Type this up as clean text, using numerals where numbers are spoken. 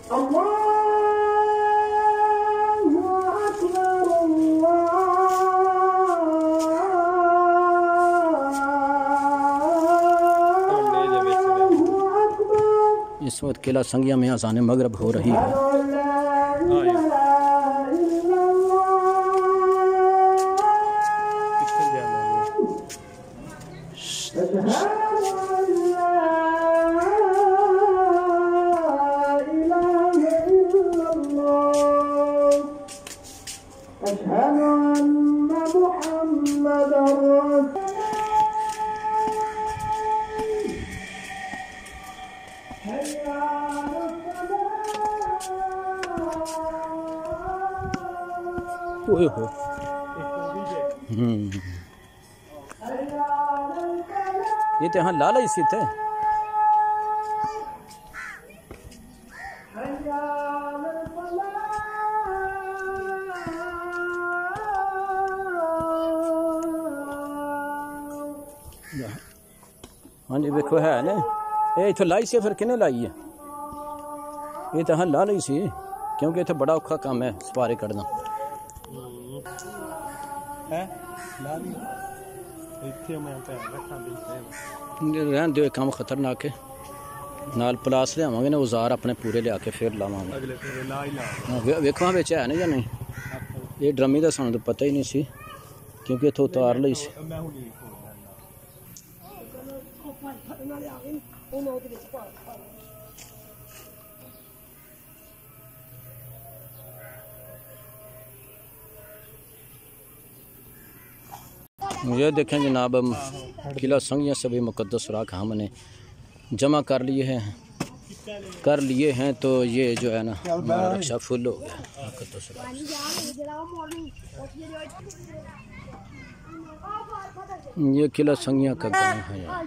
इस वक्त किला संगिया में अज़ान मगरिब हो रही है। ओए हो ये तो यहाँ लाल ही थे। हाँ जी देखो है ना ये इतने लाई सी फिर किने लाई है ये तो हाँ ला ली सी क्योंकि इतने बड़ा औखा काम है सवारी करना रहन दो काम खतरनाक है नाल प्लास लियावे ना औजार अपने पूरे लिया के फिर लावांगे वेखो बिच है ना या नहीं ये ड्रमी का सानू तो पता ही नहीं सी क्योंकि इतों उतार ली सी। ये देखें जनाब किला संगिया सभी मुकद्दस सुराख हमने जमा कर लिए हैं तो ये जो है ना रक्षा फुल हो गया। ये किला संगिया का गाँव है यार।